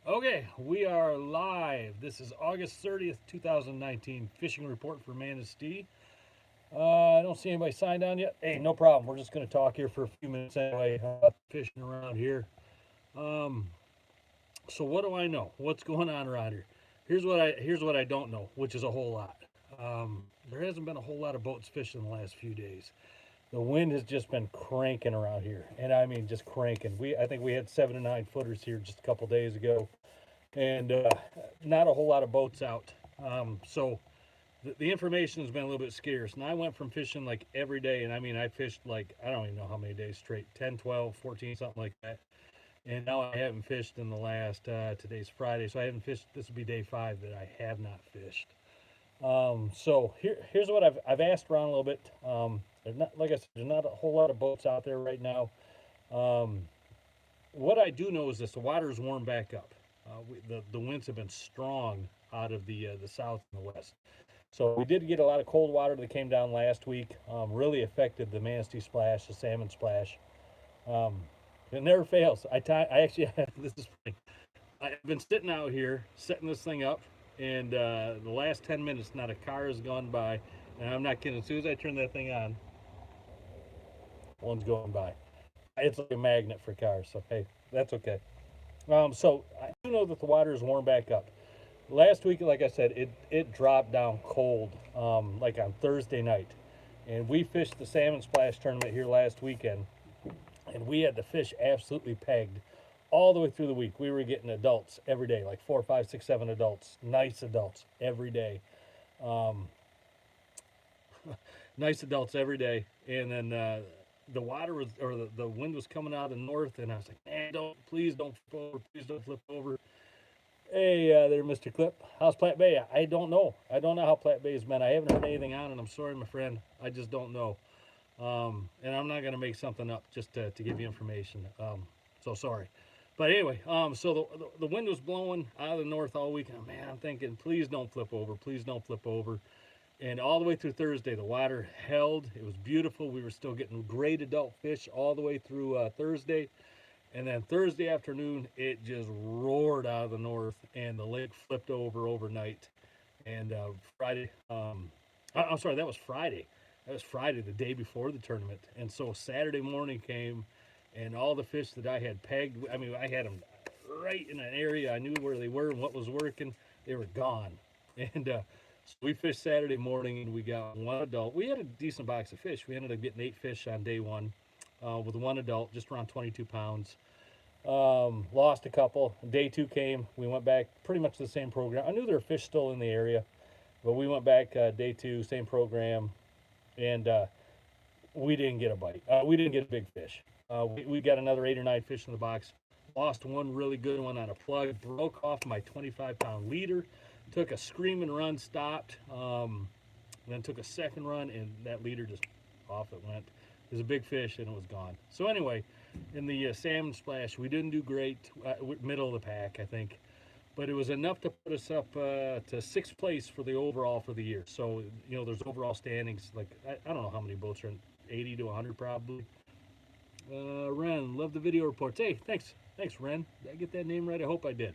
Okay, we are live. This is August 30th, 2019. Fishing report for Manistee. I don't see anybody signed on yet. Hey, no problem. We're just going to talk here for a few minutes anyway about fishing around here. Um, so what do I know? What's going on around here? Here's what I don't know, which is a whole lot. There hasn't been a whole lot of boats fishing the last few days. The wind has just been cranking around here, and I mean just cranking. I think we had 7 to 9 footers here just a couple days ago, and not a whole lot of boats out. So the information has been a little bit scarce. And I went from fishing like every day, and I mean, I fished like, I don't even know how many days straight, 10, 12, 14, something like that. And now I haven't fished in the last, today's Friday, so I haven't fished. This will be day 5 that I have not fished. So here's what I've asked around a little bit. There's not, like I said, there's not a whole lot of boats out there right now. Um, what I do know is this: the water's warmed back up. The winds have been strong out of the south and the west. So we did get a lot of cold water that came down last week. Really affected the Manistee Splash, the Salmon Splash. Um, it never fails. I actually this is funny. I've been sitting out here setting this thing up, and the last 10 minutes, not a car has gone by, and I'm not kidding. As soon as I turn that thing on, one's going by. It's like a magnet for cars, so hey, that's okay. So I do know that the water is warm back up. Last week, like I said, it dropped down cold, like on Thursday night, and we fished the Salmon Splash tournament here last weekend, and we had the fish absolutely pegged all the way through the week. We were getting adults every day, like 4, 5, 6, 7 adults, nice adults every day. Um, nice adults every day. And then the water was, or the wind was coming out of the north, and I was like, man, please don't flip over, please don't flip over. Hey there, Mr. Clip. How's Platte Bay? I don't know. I don't know how Platte Bay's been. I haven't heard anything on it. I'm sorry, my friend. I just don't know. And I'm not going to make something up just to give you information. So sorry. But anyway, so the wind was blowing out of the north all weekend. Man, I'm thinking, please don't flip over. Please don't flip over. And all the way through Thursday, the water held. It was beautiful. We were still getting great adult fish all the way through Thursday. And then Thursday afternoon, it just roared out of the north, and the lake flipped over overnight. And Friday, I'm sorry, that was Friday. That was Friday, the day before the tournament. And so Saturday morning came, and all the fish that I had pegged, I mean, I had them right in an area. I knew where they were and what was working. They were gone. And so we fished Saturday morning, and we got one adult. We had a decent box of fish. We ended up getting 8 fish on day one with one adult, just around 22 pounds. Lost a couple. Day 2 came. We went back pretty much the same program. I knew there were fish still in the area, but we went back day 2, same program, and we didn't get a bite. We didn't get a big fish. We got another 8 or 9 fish in the box. Lost one really good one on a plug. Broke off my 25-pound leader. Took a screaming run, stopped. Then took a second run, and that leader just off it went. It was a big fish, and it was gone. So anyway, in the Salmon Splash, we didn't do great. Middle of the pack, I think. But it was enough to put us up to 6th place for the overall for the year. So, you know, there's overall standings. Like, I don't know how many boats are in, 80 to 100 probably. Ren, love the video reports. Hey, thanks. Thanks, Ren. Did I get that name right? I hope I did.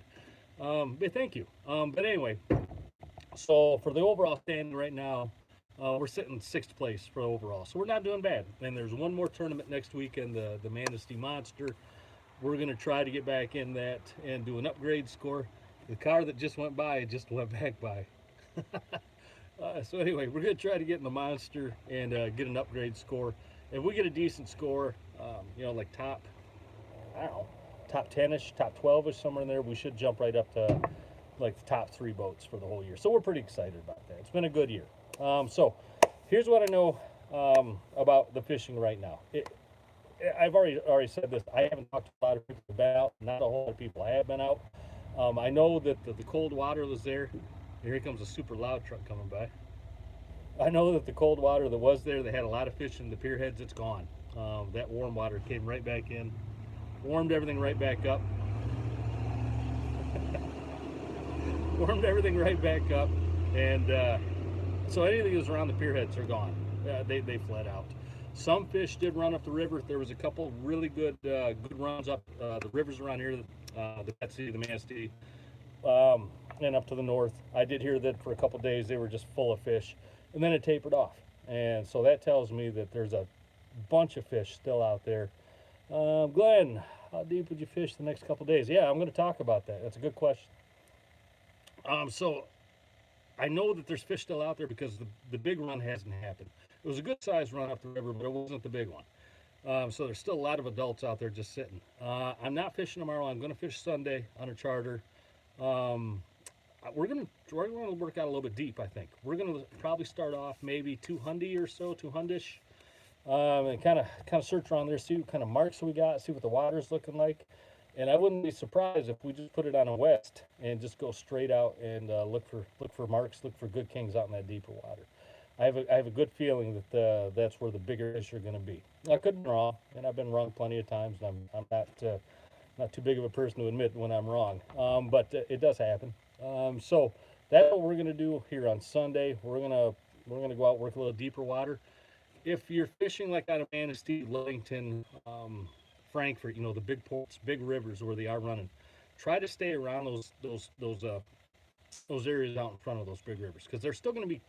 But thank you. But anyway, so for the overall standing right now, we're sitting 6th place for overall. So we're not doing bad. And there's one more tournament next weekend, the Manistee Monster. We're going to try to get back in that and do an upgrade score. The car that just went by just went back by. So anyway, we're going to try to get in the Monster and get an upgrade score. If we get a decent score, you know, like top, I don't know, top 10-ish, top 12-ish, somewhere in there, we should jump right up to like the top 3 boats for the whole year. So we're pretty excited about that. It's been a good year. So here's what I know about the fishing right now. I've already said this. I haven't talked to a lot of people about. Not a whole lot of people have been out. I know that the cold water was there. Here comes a super loud truck coming by. I know that the cold water that was there, they had a lot of fish in the pier heads. It's gone. That warm water came right back in, warmed everything right back up. Warmed everything right back up, and so anything that was around the pier heads are gone. They fled out. Some fish did run up the river. There was a couple really good runs up the rivers around here, the Betsy, the Manistee, um, and up to the north. I did hear that for a couple days they were just full of fish, and then it tapered off. And so that tells me that there's a bunch of fish still out there. Glenn, how deep would you fish the next couple days? Yeah, I'm going to talk about that. That's a good question. So I know that there's fish still out there because the big run hasn't happened. It was a good sized run up the river, but it wasn't the big one. So there's still a lot of adults out there just sitting. I'm not fishing tomorrow. I'm going to fish Sunday on a charter. Um, we're gonna work out a little bit deep. I think we're gonna probably start off maybe 200 or so, 200ish, and kind of search around there, see what kind of marks we got, see what the water's looking like. And I wouldn't be surprised if we just put it on a west and just go straight out and look for marks, look for good kings out in that deeper water. I have a good feeling that that's where the bigger fish are going to be. I could be wrong, and I've been wrong plenty of times, and I'm not too big of a person to admit when I'm wrong, but it does happen. So that's what we're going to do here on Sunday. We're gonna go out and work a little deeper water. If you're fishing like out of Manistee, Ludington, Frankfurt, the big ports, big rivers where they are running, try to stay around those areas out in front of those big rivers because they're still going to be,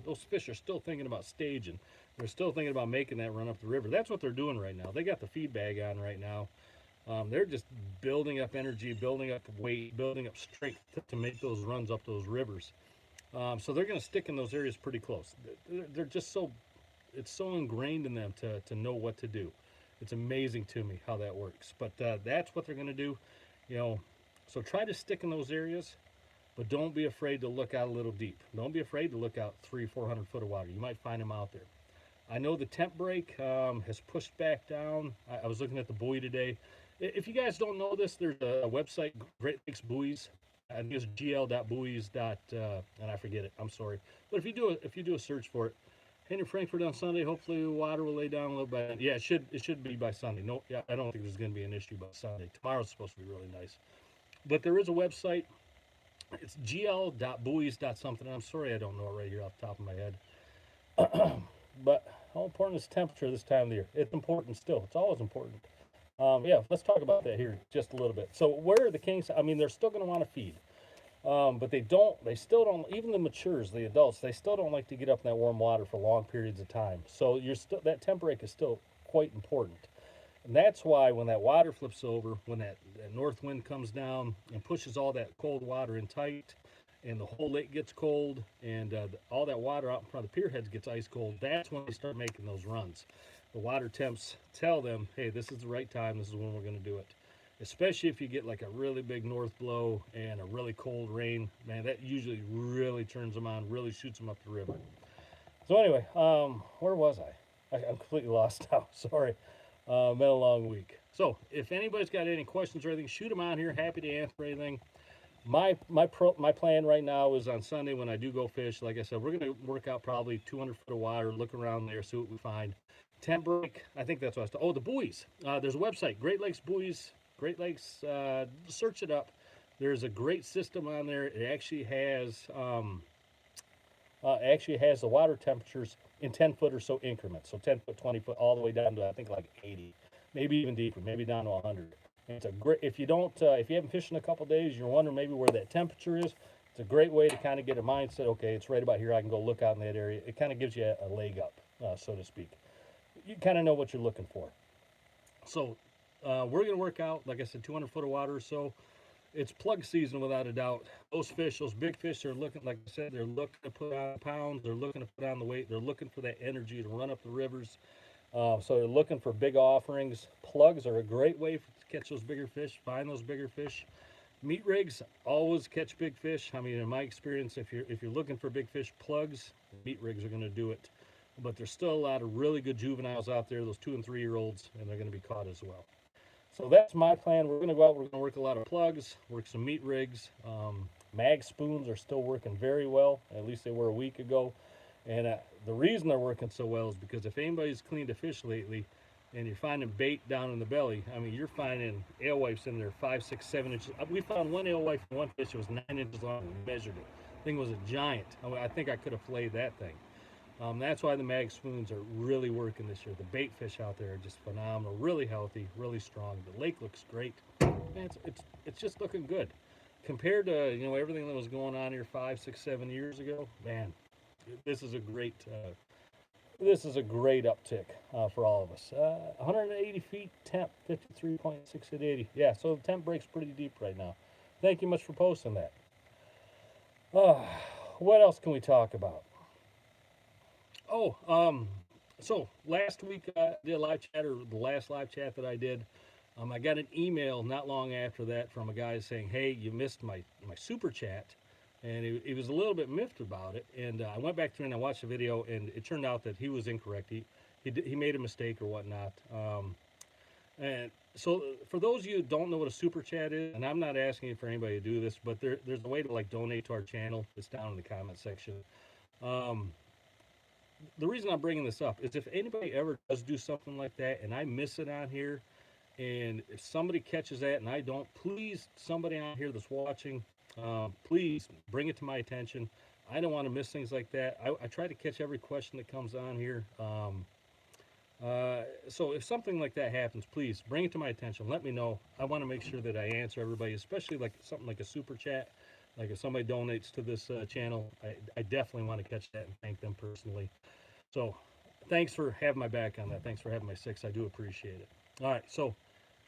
those fish are still thinking about staging. They're still thinking about making that run up the river. That's what they're doing right now. They got the feed bag on right now. They're just building up energy, building up weight, building up strength to make those runs up those rivers. So they're going to stick in those areas pretty close. They're just it's so ingrained in them to know what to do. It's amazing to me how that works. But that's what they're going to do. So try to stick in those areas, but don't be afraid to look out a little deep. Don't be afraid to look out 300-400 foot of water. You might find them out there. I know the temp break has pushed back down. I was looking at the buoy today. If you guys don't know this, there's a website, Great Lakes Buoys. I think it's gl.buoys. And I forget it. I'm sorry. But if you do a search for it, Henry Frankfurt on Sunday. Hopefully the water will lay down a little bit. Yeah, it should be by Sunday. No, yeah, I don't think there's going to be an issue by Sunday. Tomorrow's supposed to be really nice. But there is a website. It's gl.buoys.something. I'm sorry I don't know it right here off the top of my head. But how important is temperature this time of the year? It's important still. It's always important. Yeah, let's talk about that here just a little bit. So where are the kings? I mean, they're still going to want to feed. But they still don't, even the matures, the adults, they still don't like to get up in that warm water for long periods of time. So that temp break is still quite important. And that's why when that water flips over, when that north wind comes down and pushes all that cold water in tight, and the whole lake gets cold, and all that water out in front of the pier heads gets ice cold, that's when they start making those runs. The water temps tell them, hey, this is the right time, this is when we're going to do it. Especially if you get like a really big north blow and a really cold rain, man, that usually really turns them on, really shoots them up the river. So anyway, where was I'm completely lost now. Sorry. Been a long week. So if anybody's got any questions or anything, shoot them on here. Happy to answer anything. My plan right now is on Sunday when I do go fish. Like I said, we're going to work out probably 200 foot of water, look around there, see what we find. Temp break, I think that's what I was talking. Oh, the buoys. There's a website, Great Lakes Buoys. Great Lakes, search it up. There's a great system on there. It actually has the water temperatures in 10 foot or so increments. So 10 foot, 20 foot, all the way down to I think like 80, maybe even deeper, maybe down to 100. And it's a great. If you haven't fished in a couple days, you're wondering maybe where that temperature is. It's a great way to kind of get a mindset. Okay, it's right about here. I can go look out in that area. It kind of gives you a leg up, so to speak. You kind of know what you're looking for. So. We're going to work out, like I said, 200 foot of water or so. It's plug season without a doubt. Those big fish are looking, like I said, they're looking to put on pounds. They're looking to put on the weight. They're looking for that energy to run up the rivers. So they're looking for big offerings. Plugs are a great way to catch those bigger fish, find those bigger fish. Meat rigs always catch big fish. I mean, in my experience, if you're looking for big fish, plugs, meat rigs are going to do it. But there's still a lot of really good juveniles out there, those 2- and 3-year-olds, and they're going to be caught as well. So that's my plan. We're going to go out. We're going to work a lot of plugs, work some meat rigs. Mag spoons are still working very well. At least they were a week ago. And the reason they're working so well is because if anybody's cleaned a fish lately and you're finding bait down in the belly, I mean, you're finding alewives in there 5, 6, 7 inches. We found one alewife in one fish that was 9 inches long. We measured it. The thing was a giant. I think I could have filleted that thing. That's why the mag spoons are really working this year. The bait fish out there are just phenomenal, really healthy, really strong. The lake looks great. Man, it's just looking good compared to everything that was going on here 5, 6, 7 years ago. Man, this is a great uptick for all of us. 180 feet temp, 53.6 at 80. Yeah, so the temp breaks pretty deep right now. Thank you much for posting that. What else can we talk about? Oh, so last week I did a live chat, or the last live chat that I did. I got an email not long after that from a guy saying, "Hey, you missed my super chat," and he was a little bit miffed about it. And I went back through and I watched the video, and it turned out that he was incorrect. He made a mistake or whatnot. And so for those of you who don't know what a super chat is, and I'm not asking for anybody to do this, but there's a way to like donate to our channel. It's down in the comment section. The reason I'm bringing this up is if anybody ever does do something like that and I miss it on here, and if somebody catches that and I don't, please, somebody on here that's watching, please bring it to my attention. I don't want to miss things like that. I try to catch every question that comes on here. So if something like that happens, please bring it to my attention. Let me know. I want to make sure that I answer everybody, especially like something like a super chat. Like if somebody donates to this channel, I definitely want to catch that and thank them personally. So thanks for having my back on that. Thanks for having my six. I do appreciate it. All right, so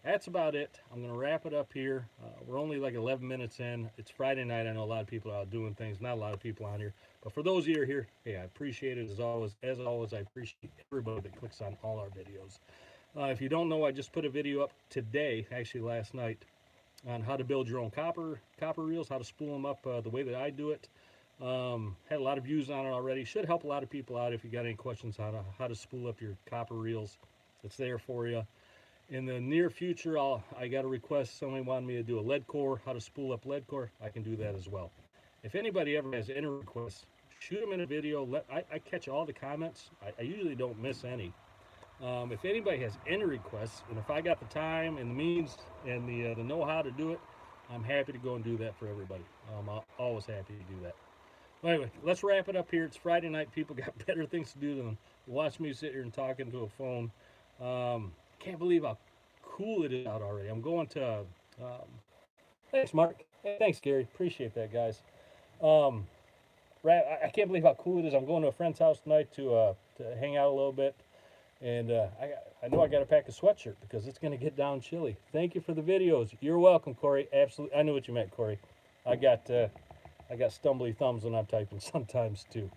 that's about it. I'm going to wrap it up here. We're only like 11 minutes in. It's Friday night. I know a lot of people are out doing things. Not a lot of people on here. But for those of you who are here, hey, I appreciate it as always. As always, I appreciate everybody that clicks on all our videos. If you don't know, I just put a video up today, actually last night, on how to build your own copper reels, how to spool them up the way that I do it. Had a lot of views on it already. Should help a lot of people out if you got any questions on how to spool up your copper reels. It's there for you. In the near future, I got a request. Somebody wanted me to do a lead core, how to spool up lead core. I can do that as well. If anybody ever has any requests, shoot them in a video. I catch all the comments. I usually don't miss any. If anybody has any requests, and if I got the time and the means and the know-how to do it, I'm happy to go and do that for everybody. I'm always happy to do that. Well, anyway, let's wrap it up here. It's Friday night. People got better things to do than watch me sit here and talk into a phone. Can't believe how cool it is out already. I'm going to, thanks, Mark. Hey, thanks, Gary. Appreciate that, guys. I can't believe how cool it is. I'm going to a friend's house tonight to hang out a little bit. And I know I got to pack a sweatshirt because it's going to get down chilly. Thank you for the videos. You're welcome, Corey. Absolutely. I knew what you meant, Corey. I got stumbly thumbs when I'm typing sometimes, too.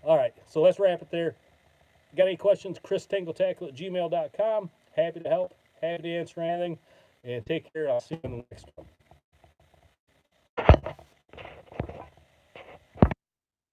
All right, so let's wrap it there. Got any questions? ChrisTangleTackle@gmail.com. Happy to help. Happy to answer anything. And take care. I'll see you in the next one.